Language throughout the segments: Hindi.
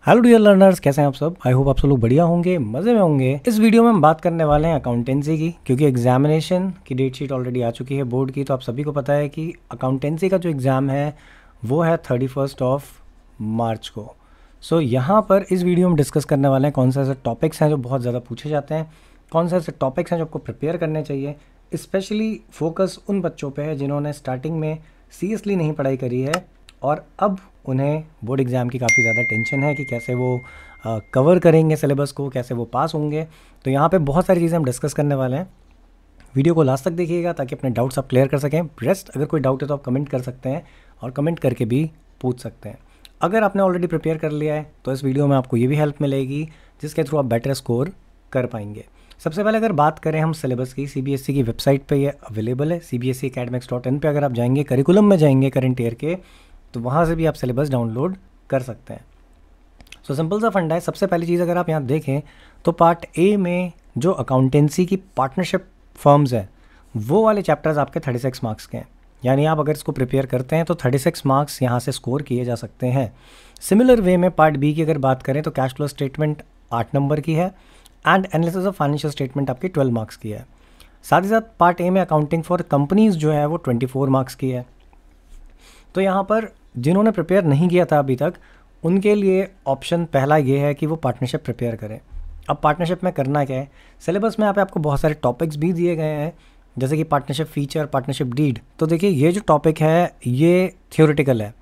हेलो डियर लर्नर्स, कैसे हैं आप सब। आई होप आप सब लोग बढ़िया होंगे, मज़े में होंगे। इस वीडियो में हम बात करने वाले हैं अकाउंटेंसी की, क्योंकि एग्जामिनेशन की डेट शीट ऑलरेडी आ चुकी है बोर्ड की। तो आप सभी को पता है कि अकाउंटेंसी का जो एग्ज़ाम है वो है 31 मार्च को। सो यहाँ पर इस वीडियो में डिस्कस करने वाले हैं कौन से ऐसे टॉपिक्स हैं जो बहुत ज़्यादा पूछे जाते हैं, कौन से ऐसे टॉपिक्स हैं जो आपको प्रिपेयर करने चाहिए। स्पेशली फोकस उन बच्चों पे है जिन्होंने स्टार्टिंग में सीरियसली नहीं पढ़ाई करी है और अब उन्हें बोर्ड एग्ज़ाम की काफ़ी ज़्यादा टेंशन है कि कैसे वो कवर करेंगे सिलेबस को, कैसे वो पास होंगे। तो यहाँ पे बहुत सारी चीज़ें हम डिस्कस करने वाले हैं। वीडियो को लास्ट तक देखिएगा ताकि अपने डाउट्स आप क्लियर कर सकें। रेस्ट अगर कोई डाउट है तो आप कमेंट कर सकते हैं और कमेंट करके भी पूछ सकते हैं। अगर आपने ऑलरेडी प्रिपेयर कर लिया है तो इस वीडियो में आपको ये भी हेल्प मिलेगी जिसके थ्रू आप बेटर स्कोर कर पाएंगे। सबसे पहले अगर बात करें हम सिलेबस की, सीबीएसई की वेबसाइट पे ये अवेलेबल है। cbseacademics.in पे अगर आप जाएंगे, करिकुलम में जाएंगे करंट ईयर के, तो वहाँ से भी आप सिलेबस डाउनलोड कर सकते हैं। सो सिंपल सा फंडा है। सबसे पहली चीज़ अगर आप यहाँ देखें तो पार्ट ए में जो अकाउंटेंसी की पार्टनरशिप फर्म्स है वो वाले चैप्टर्स आपके 36 मार्क्स के हैं। यानी आप अगर इसको प्रिपेयर करते हैं तो 36 मार्क्स यहाँ से स्कोर किए जा सकते हैं। सिमिलर वे में पार्ट बी की अगर बात करें तो कैश फ्लो स्टेटमेंट 8 नंबर की है and analysis of financial statement आपकी 12 मार्क्स की है। साथ ही साथ पार्ट ए में अकाउंटिंग फॉर कंपनीज जो है वो 24 मार्क्स की है। तो यहाँ पर जिन्होंने प्रिपेयर नहीं किया था अभी तक उनके लिए ऑप्शन पहला ये है कि वो पार्टनरशिप प्रिपेयर करें। अब पार्टनरशिप में करना क्या है, सिलेबस में यहाँ पे आपको बहुत सारे टॉपिक्स भी दिए गए हैं जैसे कि पार्टनरशिप फीचर, पार्टनरशिप डीड। तो देखिए ये जो टॉपिक है ये थियोरेटिकल है,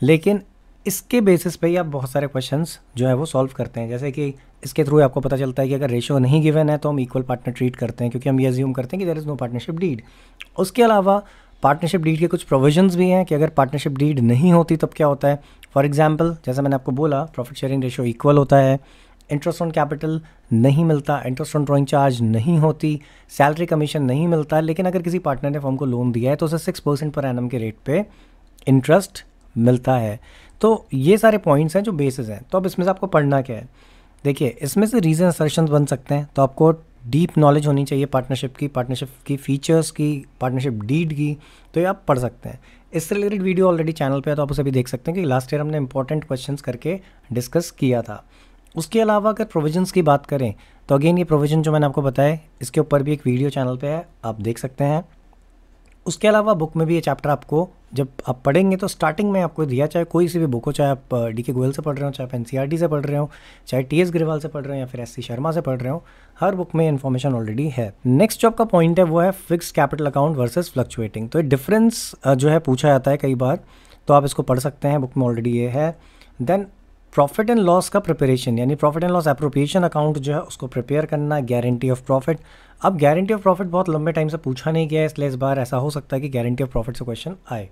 लेकिन इसके बेसिस पे ही आप बहुत सारे क्वेश्चंस जो है वो सॉल्व करते हैं। जैसे कि इसके थ्रू आपको पता चलता है कि अगर रेशियो नहीं गिवन है तो हम इक्वल पार्टनर ट्रीट करते हैं, क्योंकि हम ये अज्यूम करते हैं कि there is no partnership deed. उसके अलावा पार्टनरशिप डीड के कुछ प्रोविजंस भी हैं कि अगर पार्टनरशिप डीड नहीं होती तब क्या होता है। फॉर एग्जांपल जैसे मैंने आपको बोला, प्रॉफिट शेयरिंग रेशियो इक्वल होता है, इंटरेस्ट ऑन कैपिटल नहीं मिलता, इंटरेस्ट ऑन ड्रॉइंग चार्ज नहीं होती, सैलरी कमीशन नहीं मिलता, लेकिन अगर किसी पार्टनर ने फर्म को लोन दिया है तो उसे 6% पर एनम के रेट पे इंटरेस्ट मिलता है। तो ये सारे पॉइंट्स हैं जो बेसिस हैं। तो अब इसमें से आपको पढ़ना क्या है, देखिए इसमें से रीज़न असर्शंस बन सकते हैं। तो आपको डीप नॉलेज होनी चाहिए पार्टनरशिप की फीचर्स की, पार्टनरशिप डीड की, तो ये आप पढ़ सकते हैं। इससे रिलेटेड वीडियो ऑलरेडी चैनल पे है तो आप उसे भी देख सकते हैं कि लास्ट ईयर हमने इंपॉर्टेंट क्वेश्चंस करके डिस्कस किया था। उसके अलावा अगर प्रोविजंस की बात करें तो अगेन ये प्रोविजन जो मैंने आपको बताया इसके ऊपर भी एक वीडियो चैनल पे है, आप देख सकते हैं। उसके अलावा बुक में भी ये चैप्टर आपको जब आप पढ़ेंगे तो स्टार्टिंग में आपको दिया, चाहे कोई सी भी बुक हो, चाहे आप डी.के. गोयल से पढ़ रहे हो, चाहे आप एनसीईआरटी से पढ़ रहे हो, चाहे टी.एस. ग्रेवाल से पढ़ रहे हो या फिर एस.सी. शर्मा से पढ़ रहे हो, हर बुक में इन्फॉर्मेशन ऑलरेडी है। नेक्स्ट जो आपका पॉइंट है वो है fix capital account versus fluctuating. तो ये डिफरेंस जो है पूछा जाता है कई बार, तो आप इसको पढ़ सकते हैं, बुक में ऑलरेडी ये है। देन प्रॉफिट एंड लॉस का प्रिपरेशन, यानी profit and loss appropriation account जो है उसको प्रिपेयर करना, गारंटी ऑफ प्रॉफिट। अब गारंटी ऑफ प्रॉफिट बहुत लंबे टाइम से पूछा नहीं गया है, इसलिए इस बार ऐसा हो सकता है कि गारंटी ऑफ प्रॉफिट से क्वेश्चन आए।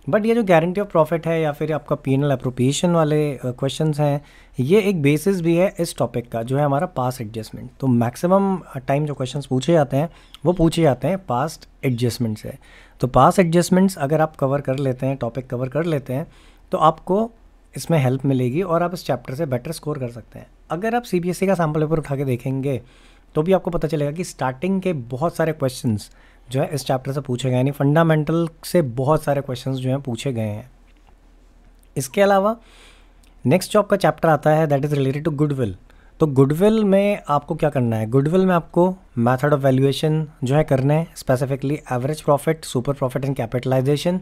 बट ये जो गारंटी ऑफ प्रॉफिट है या फिर आपका पीएनएल एप्रोप्रिएशन वाले क्वेश्चंस हैं, ये एक बेसिस भी है इस टॉपिक का जो है हमारा पास्ट एडजस्टमेंट। तो मैक्सिमम टाइम जो क्वेश्चंस पूछे जाते हैं वो पूछे जाते हैं पास्ट एडजस्टमेंट से। तो पास्ट एडजस्टमेंट्स अगर आप कवर कर लेते हैं, टॉपिक कवर कर लेते हैं, तो आपको इसमें हेल्प मिलेगी और आप इस चैप्टर से बेटर स्कोर कर सकते हैं। अगर आप सीबीएसई का सैम्पल पेपर उठा के देखेंगे तो भी आपको पता चलेगा कि स्टार्टिंग के बहुत सारे क्वेश्चंस जो है इस चैप्टर से पूछे गए, यानी फंडामेंटल से बहुत सारे क्वेश्चंस जो हैं पूछे गए हैं। इसके अलावा नेक्स्ट जो आपका चैप्टर आता है that is related to goodwill. तो गुडविल में आपको क्या करना है, गुडविल में आपको मेथड ऑफ वैल्यूएशन जो है करना है, specifically average profit, super profit and capitalisation.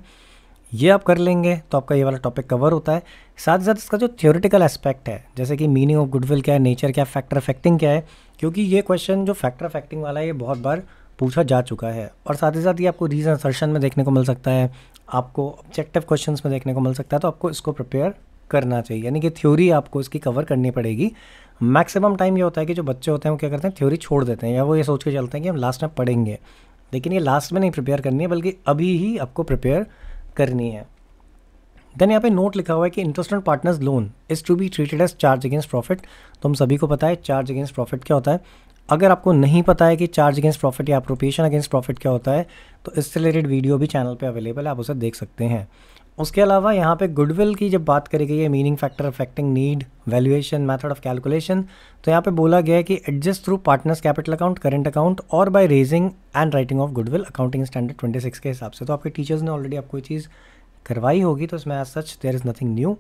ये आप कर लेंगे तो आपका ये वाला टॉपिक कवर होता है। साथ ही साथ इसका जो थ्योरेटिकल एस्पेक्ट है, जैसे कि मीनिंग ऑफ गुडविल क्या है, नेचर क्या है, फैक्टर अफेक्टिंग क्या है, क्योंकि ये क्वेश्चन जो फैक्टर अफेक्टिंग वाला है ये बहुत बार पूछा जा चुका है। और साथ ही साथ ये आपको रीजन असर्शन में देखने को मिल सकता है, आपको ऑब्जेक्टिव क्वेश्चंस में देखने को मिल सकता है। तो आपको इसको प्रिपेयर करना चाहिए, यानी कि थ्योरी आपको इसकी कवर करनी पड़ेगी। मैक्सिमम टाइम ये होता है कि जो बच्चे होते हैं वो क्या करते हैं, थ्योरी छोड़ देते हैं या वो ये सोच के चलते हैं कि हम लास्ट में पढ़ेंगे, लेकिन ये लास्ट में नहीं प्रिपेयर करनी है बल्कि अभी ही आपको प्रिपेयर करनी है। देन यहाँ पे नोट लिखा हुआ है कि interest on partner's loan is to be treated as charge against profit. तो हम सभी को पता है चार्ज अगेंस्ट प्रॉफिट क्या होता है। अगर आपको नहीं पता है कि चार्ज अगेंस्ट प्रॉफिट या अप्रोप्रिएशन अगेंस्ट प्रॉफिट क्या होता है तो इससे रिलेटेड वीडियो भी चैनल पे अवेलेबल है, आप उसे देख सकते हैं। उसके अलावा यहाँ पे गुडविल की जब बात करी गई है, meaning, factor affecting need, valuation, method of calculation, तो यहाँ पे बोला गया है कि adjust through partners capital account, current account और by raising and writing off goodwill accounting standard 26 के हिसाब से। तो आपके टीचर्स ने ऑलरेडी आपको ये चीज़ करवाई होगी, तो इसमें as such there is nothing new.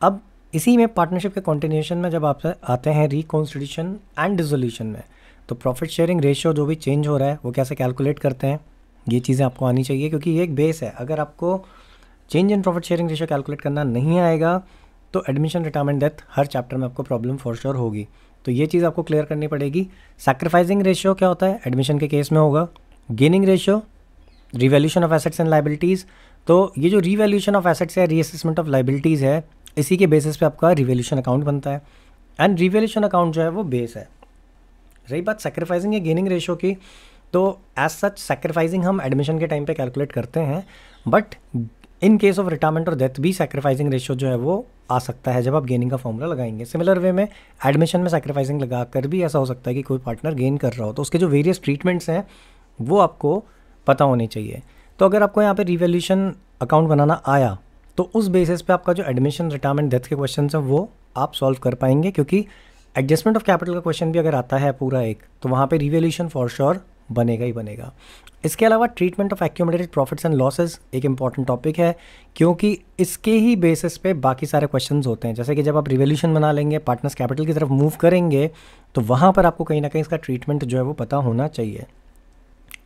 अब इसी में पार्टनरशिप के कंटिन्यूएशन में जब आप आते हैं रिकॉन्स्टिट्यूशन एंड डिसोल्यूशन में, तो प्रॉफिट शेयरिंग रेशियो जो भी चेंज हो रहा है वो कैसे कैलकुलेट करते हैं, ये चीज़ें आपको आनी चाहिए, क्योंकि ये एक बेस है। अगर आपको change in profit sharing ratio calculate करना नहीं आएगा तो एडमिशन, रिटायरमेंट, डेथ हर चैप्टर में आपको प्रॉब्लम फॉर श्योर होगी। तो ये चीज़ आपको क्लियर करनी पड़ेगी। सैक्रिफाइसिंग रेशियो क्या होता है, एडमिशन के केस में होगा। Gaining ratio, revaluation of assets and liabilities. तो ये जो रिवैल्यूएशन ऑफ एसेट्स है, रीअसेसमेंट ऑफ लाइबिलिटीज़ है, इसी के बेसिस पे आपका रिवैल्यूएशन अकाउंट बनता है। एंड रिवैल्यूएशन अकाउंट जो है वो बेस है। रही बात सैक्रिफाइसिंग या गेनिंग रेशियो की, तो एज सच सैक्रिफाइसिंग हम एडमिशन के टाइम पे कैलकुलेट करते हैं, but in case of retirement और डेथ भी सैक्रिफाइसिंग रेशियो जो है वो आ सकता है जब आप गेनिंग का फॉर्मूला लगाएंगे। सिमिलर वे में एडमिशन में सैक्रिफाइसिंग लगा कर भी ऐसा हो सकता है कि कोई पार्टनर गेन कर रहा हो, तो उसके जो वेरियस ट्रीटमेंट्स हैं वो आपको पता होने चाहिए। तो अगर आपको यहाँ पे रिवैल्यूएशन अकाउंट बनाना आया तो उस बेसिस पे आपका जो एडमिशन, रिटायरमेंट, डेथ के क्वेश्चन हैं वो आप सॉल्व कर पाएंगे, क्योंकि एडजस्टमेंट ऑफ कैपिटल का क्वेश्चन भी अगर आता है पूरा एक, तो वहाँ पे रिवैल्यूएशन फॉर श्योर बनेगा ही बनेगा। इसके अलावा treatment of accumulated profits and losses एक इंपॉर्टेंट टॉपिक है, क्योंकि इसके ही बेसिस पे बाकी सारे क्वेश्चंस होते हैं। जैसे कि जब आप रिवैल्यूएशन बना लेंगे, पार्टनर्स कैपिटल की तरफ मूव करेंगे, तो वहाँ पर आपको कहीं ना कहीं इसका ट्रीटमेंट जो है वो पता होना चाहिए।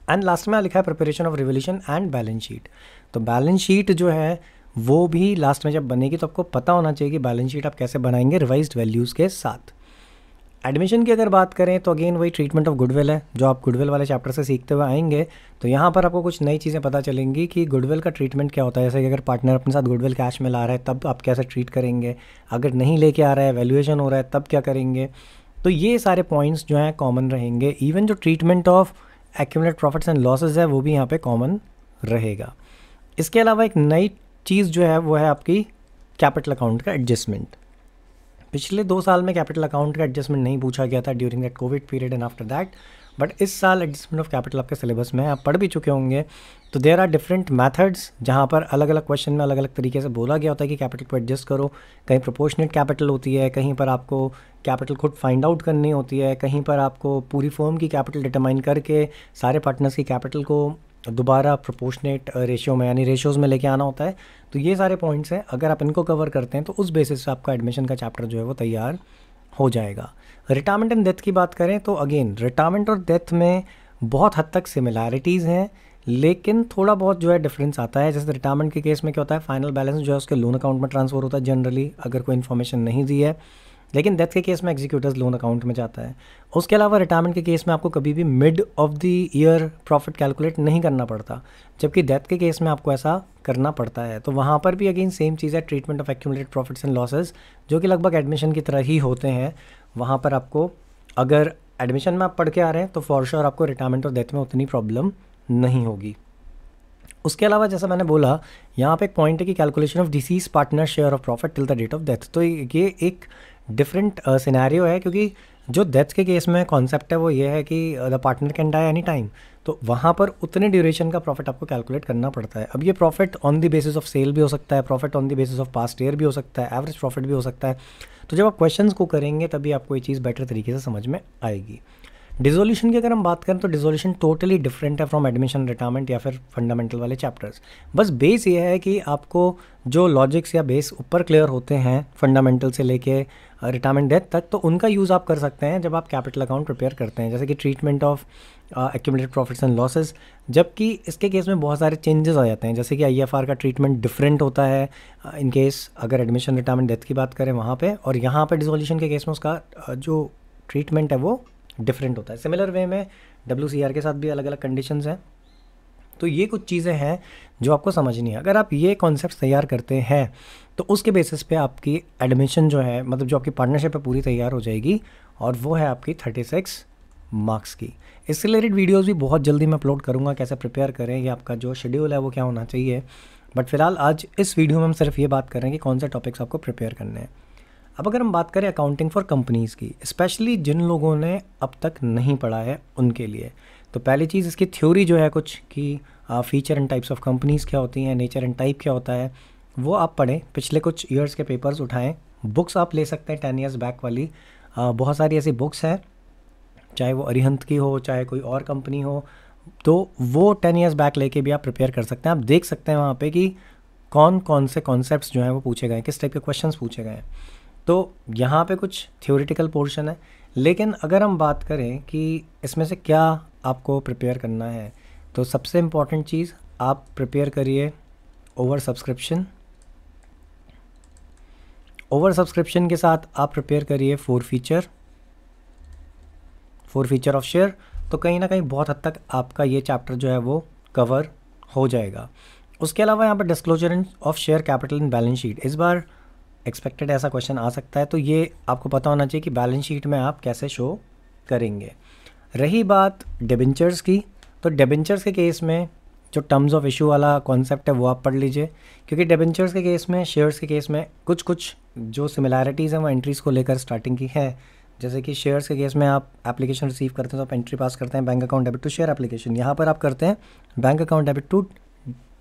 एंड लास्ट में लिखा है preparation of revaluation and balance sheet. तो बैलेंस शीट जो है वो भी लास्ट में जब बनेगी तो आपको पता होना चाहिए कि बैलेंस शीट आप कैसे बनाएंगे रिवाइज्ड वैल्यूज़ के साथ। एडमिशन की अगर बात करें तो अगेन वही ट्रीटमेंट ऑफ गुडविल है, जो आप गुडविल वाले चैप्टर से सीखते हुए आएंगे। तो यहाँ पर आपको कुछ नई चीज़ें पता चलेंगी कि गुडविल का ट्रीटमेंट क्या होता है। जैसे कि अगर पार्टनर अपने साथ गुडविल कैश में ला रहा है तब आप कैसे ट्रीट करेंगे, अगर नहीं लेके आ रहा है, वैल्यूएशन हो रहा है, तब क्या करेंगे। तो ये सारे पॉइंट्स जो हैं कॉमन रहेंगे। इवन जो treatment of accumulated profits and losses है वो भी यहाँ पे कॉमन रहेगा। इसके अलावा एक नई चीज़ जो है वो है आपकी कैपिटल अकाउंट का एडजस्टमेंट। पिछले 2 साल में कैपिटल अकाउंट का एडजस्टमेंट नहीं पूछा गया था during that Covid period and after that, but इस साल एडजस्टमेंट ऑफ कैपिटल आपके सिलेबस में आप पढ़ भी चुके होंगे। तो देयर आर डिफरेंट मेथड्स जहाँ पर अलग अलग क्वेश्चन में अलग अलग तरीके से बोला गया होता है कि कैपिटल को एडजस्ट करो। कहीं प्रोपोर्शनेट कैपिटल होती है, कहीं पर आपको कैपिटल खुद फाइंड आउट करनी होती है, कहीं पर आपको पूरी फर्म की कैपिटल डिटरमाइन करके सारे पार्टनर्स की कैपिटल को दोबारा प्रोपोर्शनेट रेशियो में यानी रेशियोज़ में लेके आना होता है। तो ये सारे पॉइंट्स हैं, अगर आप इनको कवर करते हैं तो उस बेसिस से आपका एडमिशन का चैप्टर जो है वो तैयार हो जाएगा। रिटायरमेंट एंड डेथ की बात करें तो अगेन रिटायरमेंट और डेथ में बहुत हद तक सिमिलैरिटीज़ हैं, लेकिन थोड़ा बहुत जो है डिफरेंस आता है। जैसे रिटायरमेंट के केस में क्या होता है, फाइनल बैलेंस जो है उसके लोन अकाउंट में ट्रांसफ़र होता है जनरली, अगर कोई इन्फॉर्मेशन नहीं दी है। लेकिन डेथ के केस में एग्जीक्यूटर्स लोन अकाउंट में जाता है। उसके अलावा रिटायरमेंट के केस में आपको कभी भी mid of the year profit calculate नहीं करना पड़ता, जबकि डेथ के केस में आपको ऐसा करना पड़ता है। तो वहाँ पर भी अगेन सेम चीज़ है, treatment of accumulated profits and losses, जो कि लगभग एडमिशन की तरह ही होते हैं। वहाँ पर आपको अगर एडमिशन में आप पढ़ के आ रहे हैं तो फॉर श्योर आपको रिटायरमेंट और डेथ में उतनी प्रॉब्लम नहीं होगी। उसके अलावा जैसा मैंने बोला, यहाँ पे एक पॉइंट है कि calculation of deceased partner share of profit till the date of death. तो ये एक डिफरेंट सिनेरियो है, क्योंकि जो डेथ के केस में कॉन्सेप्ट है वो ये है कि the partner can die any time, तो वहाँ पर उतने ड्यूरेशन का प्रॉफिट आपको कैलकुलेट करना पड़ता है। अब ये profit on the basis of sale भी हो सकता है, profit on the basis of past year भी हो सकता है, एवरेज प्रॉफिट भी हो सकता है। तो जब आप क्वेश्चंस को करेंगे तभी आपको ये चीज़ बेटर तरीके से समझ में आएगी। डिसोल्यूशन की अगर हम बात करें तो डिसोल्यूशन टोटली डिफरेंट है फ्रॉम एडमिशन, रिटायरमेंट या फिर फंडामेंटल वाले चैप्टर्स। बस बेस ये है कि आपको जो लॉजिक्स या बेस ऊपर क्लियर होते हैं फंडामेंटल से लेके रिटायरमेंट डेथ तक, तो उनका यूज़ आप कर सकते हैं जब आप कैपिटल अकाउंट प्रिपेयर करते हैं, जैसे कि treatment of accumulated profits and losses. जबकि इसके केस में बहुत सारे चेंजेस आ जाते हैं, जैसे कि IFR का ट्रीटमेंट डिफरेंट होता है इन केस अगर एडमिशन, रिटायरमेंट, डेथ की बात करें वहाँ पे, और यहाँ पे डिसोल्यूशन के केस में उसका जो ट्रीटमेंट है वो डिफरेंट होता है। सिमिलर वे में WCR के साथ भी अलग अलग कंडीशंस हैं। तो ये कुछ चीज़ें हैं जो आपको समझनी है। अगर आप ये कॉन्सेप्ट तैयार करते हैं तो उसके बेसिस पे आपकी एडमिशन जो है, मतलब जो आपकी पार्टनरशिप है, पूरी तैयार हो जाएगी, और वो है आपकी 36 मार्क्स की। इससे रिलेटेड वीडियोज़ भी बहुत जल्दी मैं अपलोड करूँगा, कैसे प्रिपेयर करें या आपका जो शेड्यूल है वो क्या होना चाहिए। बट फिलहाल आज इस वीडियो में हम सिर्फ ये बात कर रहे हैं कि कौन से टॉपिक्स आपको प्रिपेयर करने हैं। अब अगर हम बात करें अकाउंटिंग फॉर कंपनीज़ की, स्पेशली जिन लोगों ने अब तक नहीं पढ़ा है उनके लिए, तो पहली चीज़ इसकी थ्योरी जो है कुछ कि feature and types of companies क्या होती हैं, नेचर एंड टाइप क्या होता है, वो आप पढ़ें। पिछले कुछ ईयर्स के पेपर्स उठाएं, बुक्स आप ले सकते हैं 10 ईयर्स बैक वाली, बहुत सारी ऐसी बुक्स हैं, चाहे वो अरिहंत की हो चाहे कोई और कंपनी हो, तो वो 10 ईयर्स बैक लेके भी आप प्रिपेयर कर सकते हैं। आप देख सकते हैं वहाँ पे कि कौन कौन से कॉन्सेप्ट्स जो हैं वो पूछे गए हैं, किस टाइप के क्वेश्चंस पूछे गए हैं। तो यहाँ पे कुछ थ्योरेटिकल पोर्शन है, लेकिन अगर हम बात करें कि इसमें से क्या आपको प्रिपेयर करना है, तो सबसे इम्पॉर्टेंट चीज़ आप प्रिपेयर करिए ओवर सब्सक्रिप्शन। ओवर सब्सक्रिप्शन के साथ आप प्रिपेयर करिए फोर फीचर ऑफ शेयर। तो कहीं ना कहीं बहुत हद तक आपका ये चैप्टर जो है वो कवर हो जाएगा। उसके अलावा यहाँ पर disclosure of share capital in balance sheet, इस बार एक्सपेक्टेड ऐसा क्वेश्चन आ सकता है, तो ये आपको पता होना चाहिए कि बैलेंस शीट में आप कैसे शो करेंगे। रही बात डिबेंचर्स की, तो डिबेंचर्स के केस में जो टर्म्स ऑफ इशू वाला कॉन्सेप्ट है वो आप पढ़ लीजिए, क्योंकि डिबेंचर्स के केस में, शेयर्स के केस में कुछ जो सिमिलैरिटीज़ हैं वो एंट्रीज़ को लेकर स्टार्टिंग की है। जैसे कि शेयर्स के केस में आप एप्लीकेशन रिसीव करते हैं तो आप एंट्री पास करते हैं bank account debit to share application, यहाँ पर आप करते हैं bank account debit to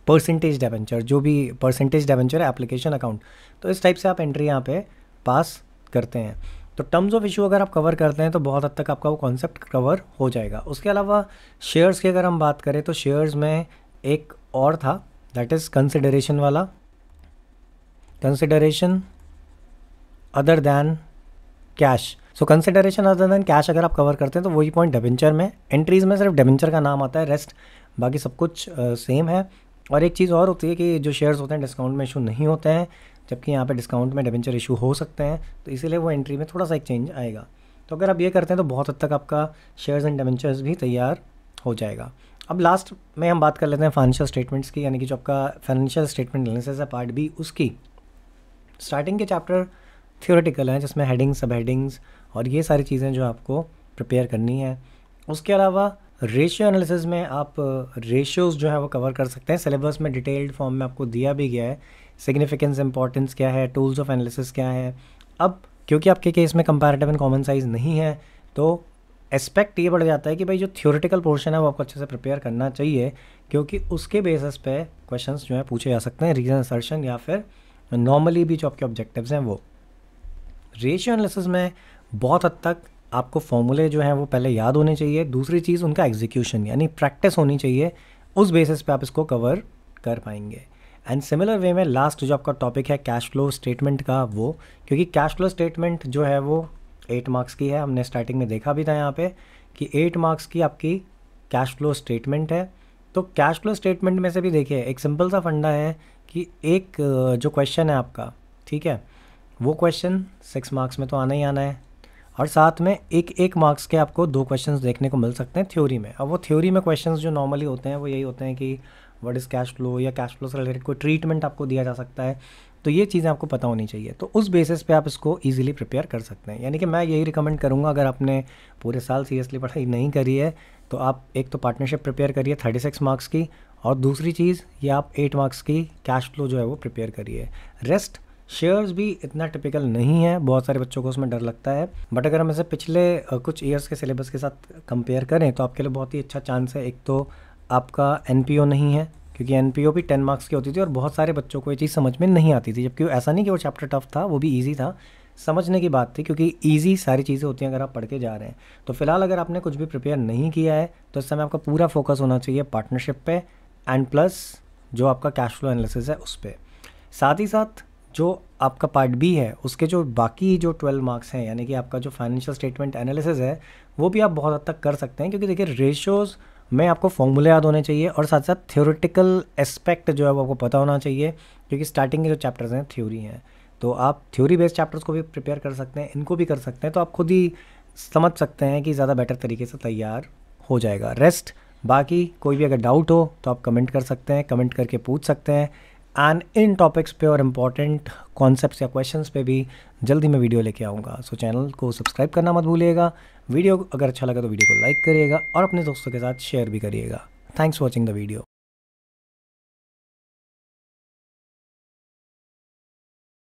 percentage debenture, जो भी परसेंटेज डिबेंचर है एप्लीकेशन अकाउंट। तो इस टाइप से आप एंट्री यहाँ पे पास करते हैं। तो टर्म्स ऑफ इशू अगर आप कवर करते हैं तो बहुत हद तक आपका वो कॉन्सेप्ट कवर हो जाएगा। उसके अलावा शेयर्स की अगर हम बात करें तो शेयर्स में एक और था, दैट इज़ कंसिडरेशन वाला, कंसिडरेशन अदर दैन कैश। सो कंसिडरेशन अदर दैन कैश अगर आप कवर करते हैं तो वही पॉइंट डिबेंचर में, एंट्रीज़ में सिर्फ डिबेंचर का नाम आता है, रेस्ट बाकी सब कुछ सेम है। और एक चीज़ और होती है कि जो शेयर्स होते हैं डिस्काउंट में इशू नहीं होते हैं, जबकि यहाँ पे डिस्काउंट में डिबेंचर इशू हो सकते हैं, तो इसीलिए वो एंट्री में थोड़ा सा एक चेंज आएगा। तो अगर आप ये करते हैं तो बहुत हद तक आपका शेयर्स एंड डिबेंचर्स भी तैयार हो जाएगा। अब लास्ट में हम बात कर लेते हैं फाइनेंशियल स्टेटमेंट्स की, यानी कि जो आपका फाइनेंशियल स्टेटमेंट एनालिसिस है पार्ट बी, उसकी स्टार्टिंग के चैप्टर थ्योरेटिकल हैं जिसमें हेडिंग्स, सब हेडिंग्स और ये सारी चीज़ें जो आपको प्रिपेयर करनी है। उसके अलावा रेशियो एनालिसिस में आप रेशियोज़ जो है वो कवर कर सकते हैं, सिलेबस में डिटेल्ड फॉर्म में आपको दिया भी गया है, सिग्निफिकेंस, इंपॉर्टेंस क्या है, टूल्स ऑफ एनालिसिस क्या है। अब क्योंकि आपके केस में कंपैरेटिव एंड कॉमन साइज़ नहीं है तो एस्पेक्ट ये बढ़ जाता है कि भाई जो थ्योरेटिकल पोर्शन है वो आपको अच्छे से प्रिपेयर करना चाहिए, क्योंकि उसके बेसिस पे क्वेश्चंस जो है पूछे जा सकते हैं, रीजन असर्शन या फिर नॉर्मली भी जो आपके ऑब्जेक्टिव्स हैं वो। रेशियो एनालिसिस में बहुत हद तक आपको फॉर्मूले जो हैं वो पहले याद होने चाहिए, दूसरी चीज़ उनका एग्जीक्यूशन यानी प्रैक्टिस होनी चाहिए, उस बेसिस पे आप इसको कवर कर पाएंगे। एंड सिमिलर वे में लास्ट जो आपका टॉपिक है कैश फ्लो स्टेटमेंट का, वो क्योंकि कैश फ्लो स्टेटमेंट जो है वो 8 मार्क्स की है, हमने स्टार्टिंग में देखा भी था यहाँ पे कि 8 मार्क्स की आपकी कैश फ्लो स्टेटमेंट है। तो कैश फ्लो स्टेटमेंट में से भी देखिए एक सिंपल सा फंडा है कि एक जो क्वेश्चन है आपका, ठीक है, वो क्वेश्चन 6 मार्क्स में तो आना ही आना है, और साथ में एक मार्क्स के आपको 2 क्वेश्चंस देखने को मिल सकते हैं थ्योरी में। अब वो थ्योरी में क्वेश्चंस जो नॉर्मली होते हैं वो यही होते हैं कि व्हाट इज़ कैश फ्लो, या कैश फ्लो से रिलेटेड कोई ट्रीटमेंट आपको दिया जा सकता है, तो ये चीज़ें आपको पता होनी चाहिए। तो उस बेसिस पे आप इसको इजीली प्रिपेयर कर सकते हैं। यानी कि मैं यही रिकमेंड करूँगा, अगर आपने पूरे साल सीरियसली पढ़ाई नहीं करी है तो आप एक तो पार्टनरशिप प्रिपेयर करिए 36 मार्क्स की, और दूसरी चीज़ ये आप 8 मार्क्स की कैश फ्लो जो है वो प्रिपेयर करिए। रेस्ट शेयर्स भी इतना टिपिकल नहीं है, बहुत सारे बच्चों को उसमें डर लगता है, बट अगर हम इसे पिछले कुछ ईयर्स के सिलेबस के साथ कंपेयर करें तो आपके लिए बहुत ही अच्छा चांस है। एक तो आपका एनपीओ नहीं है, क्योंकि एनपीओ भी 10 मार्क्स की होती थी और बहुत सारे बच्चों को ये चीज़ समझ में नहीं आती थी, जबकि ऐसा नहीं कि वो चैप्टर टफ था, वो भी ईजी था, समझने की बात थी, क्योंकि ईजी सारी चीज़ें होती हैं अगर आप पढ़ के जा रहे हैं। तो फिलहाल अगर आपने कुछ भी प्रिपेयर नहीं किया है तो इस समय आपका पूरा फोकस होना चाहिए पार्टनरशिप पे, एंड प्लस जो आपका कैश फ्लो एनालिसिस है उस पर। साथ ही साथ जो आपका पार्ट बी है उसके जो बाकी जो 12 मार्क्स हैं, यानी कि आपका जो फाइनेंशियल स्टेटमेंट एनालिसिस है, वो भी आप बहुत हद तक कर सकते हैं, क्योंकि देखिए रेशियोज़ में आपको फॉर्मूले याद होने चाहिए और साथ साथ थ्योरेटिकल एस्पेक्ट जो है वो आपको पता होना चाहिए, क्योंकि स्टार्टिंग के जो चैप्टर्स हैं थ्योरी हैं, तो आप थ्योरी बेस्ड चैप्टर्स को भी प्रिपेयर कर सकते हैं, इनको भी कर सकते हैं, तो आप खुद ही समझ सकते हैं कि ज़्यादा बेटर तरीके से तैयार हो जाएगा। रेस्ट बाकी कोई भी अगर डाउट हो तो आप कमेंट कर सकते हैं, कमेंट करके पूछ सकते हैं, एंड इन टॉपिक्स पे और इम्पॉर्टेंट कॉन्सेप्ट्स या क्वेश्चंस पे भी जल्दी मैं वीडियो लेके आऊँगा। सो चैनल को सब्सक्राइब करना मत भूलिएगा, वीडियो अगर अच्छा लगा तो वीडियो को लाइक करिएगा और अपने दोस्तों के साथ शेयर भी करिएगा। Thanks for watching the video.